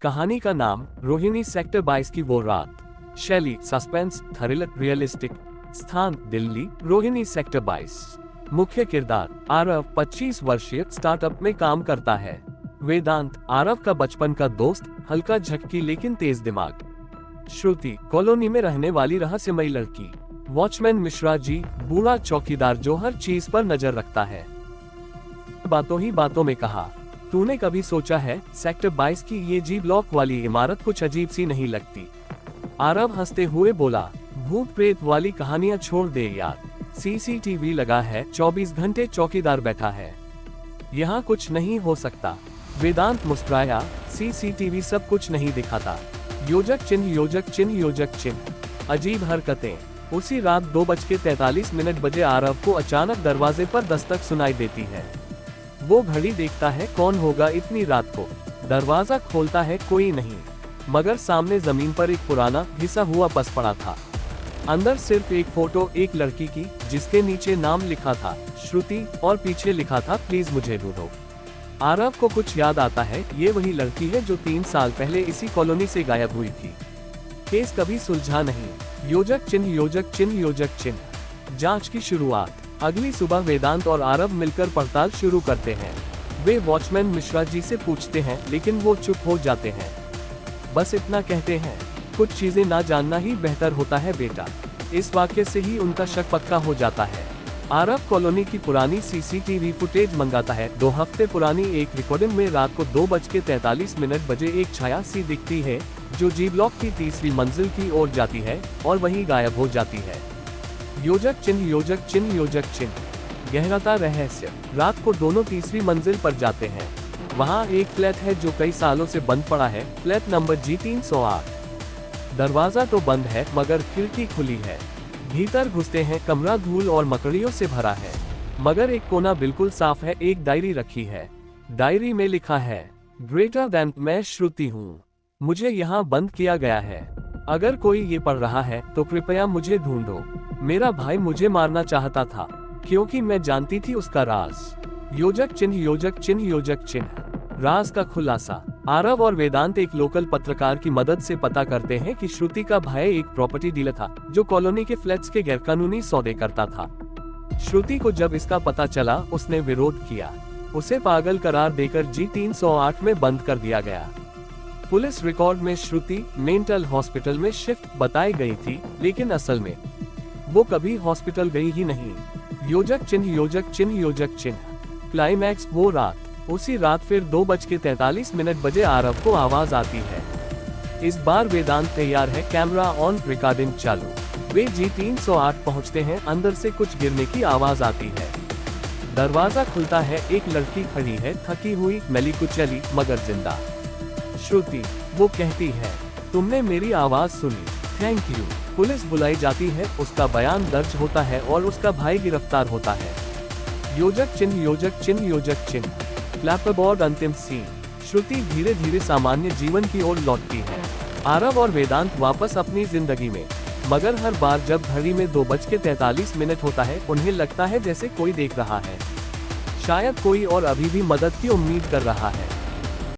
कहानी का नाम रोहिणी, सेक्टर 22 की वो रात। शैली सस्पेंस, थ्रिलर, रियलिस्टिक। स्थान दिल्ली, रोहिणी सेक्टर 22। मुख्य किरदार आरव 25 वर्षीय, स्टार्टअप में काम करता है। वेदांत आरव का बचपन का दोस्त, हल्का झटकी लेकिन तेज दिमाग। श्रुति कॉलोनी में रहने वाली रहस्यमयी लड़की। वॉचमैन मिश्रा जी, बूढ़ा चौकीदार जो हर चीज पर नजर रखता है। बातों ही बातों में कहा, तूने कभी सोचा है सेक्टर 22 की ये जी ब्लॉक वाली इमारत कुछ अजीब सी नहीं लगती? आरव हंसते हुए बोला, भूत प्रेत वाली कहानियां छोड़ दे यार, सीसीटीवी लगा है, 24 घंटे चौकीदार बैठा है, यहाँ कुछ नहीं हो सकता। वेदांत मुस्कुराया, सीसीटीवी सब कुछ नहीं दिखाता। योजक चिन्ह, योजक चिन्ह, योजक चिन्ह। अजीब हरकतें। उसी रात 2:43 बजे आरव को अचानक दरवाजे पर दस्तक सुनाई देती है। वो घड़ी देखता है, कौन होगा इतनी रात को। दरवाजा खोलता है, कोई नहीं, मगर सामने जमीन पर एक पुराना घिसा हुआ पस पड़ा था। अंदर सिर्फ एक फोटो, एक लड़की की, जिसके नीचे नाम लिखा था श्रुति और पीछे लिखा था, प्लीज मुझे ढूंढो। आरव को कुछ याद आता है, ये वही लड़की है जो 3 साल पहले इसी कॉलोनी से गायब हुई थी। केस कभी सुलझा नहीं। योजक चिन्ह, योजक चिन्ह, योजक चिन्ह। जांच की शुरुआत। अगली सुबह वेदांत और आरव मिलकर पड़ताल शुरू करते हैं। वे वॉचमैन मिश्रा जी से पूछते हैं, लेकिन वो चुप हो जाते हैं। बस इतना कहते हैं, कुछ चीजें ना जानना ही बेहतर होता है बेटा। इस वाक्य से ही उनका शक पक्का हो जाता है। आरव कॉलोनी की पुरानी सीसीटीवी फुटेज मंगाता है। 2 हफ्ते पुरानी एक रिकॉर्डिंग में रात को 2:43 बजे एक छाया सी दिखती है, जो जी ब्लॉक की 3री मंजिल की ओर जाती है और वहीं गायब हो जाती है। योजक चिन्ह, योजक चिन्ह, योजक चिन्ह। गहराता रहस्य। रात को दोनों 3री मंजिल पर जाते हैं। वहाँ एक फ्लैट है जो कई सालों से बंद पड़ा है, फ्लैट नंबर G308। दरवाजा तो बंद है, मगर खिड़की खुली है। भीतर घुसते हैं, कमरा धूल और मकड़ियों से भरा है, मगर एक कोना बिल्कुल साफ है। एक डायरी रखी है। डायरी में लिखा है, ग्रेटर देन, मैं श्रुति हूँ, मुझे यहाँ बंद किया गया है। अगर कोई ये पढ़ रहा है तो कृपया मुझे ढूंढो। मेरा भाई मुझे मारना चाहता था, क्योंकि मैं जानती थी उसका राज। योजक चिन्ह, योजक चिन्ह, योजक चिन्ह। राज का खुलासा। आरव और वेदांत एक लोकल पत्रकार की मदद से पता करते हैं कि श्रुति का भाई एक प्रॉपर्टी डीलर था, जो कॉलोनी के फ्लैट्स के गैरकानूनी सौदे करता था। श्रुति को जब इसका पता चला, उसने विरोध किया। उसे पागल करार देकर G308 में बंद कर दिया गया। पुलिस रिकॉर्ड में श्रुति मेंटल हॉस्पिटल में शिफ्ट बताई गई थी, लेकिन असल में वो कभी हॉस्पिटल गई ही नहीं। योजक चिन्ह, योजक चिन्ह, योजक चिन्ह। क्लाइमैक्स। वो रात, उसी रात फिर 2:43 बजे आरव को आवाज आती है। इस बार वेदांत तैयार है, कैमरा ऑन, रिकॉर्डिंग चालू। वे G308 पहुंचते हैं। अंदर से कुछ गिरने की आवाज आती है। दरवाजा खुलता है। एक लड़की खड़ी है, थकी हुई, मैली कुचली, मगर जिंदा। श्रुति। वो कहती है, तुमने मेरी आवाज सुनी, थैंक यू। पुलिस बुलाई जाती है, उसका बयान दर्ज होता है और उसका भाई गिरफ्तार होता है। योजक चिन्ह, योजक चिन्ह, योजक चिन्ह। क्लैपबोर्ड। अंतिम सीन। श्रुति धीरे धीरे सामान्य जीवन की ओर लौटती है। आरव और वेदांत वापस अपनी जिंदगी में, मगर हर बार जब घड़ी में 2:43 होता है, उन्हें लगता है जैसे कोई देख रहा है। शायद कोई और अभी भी मदद की उम्मीद कर रहा है।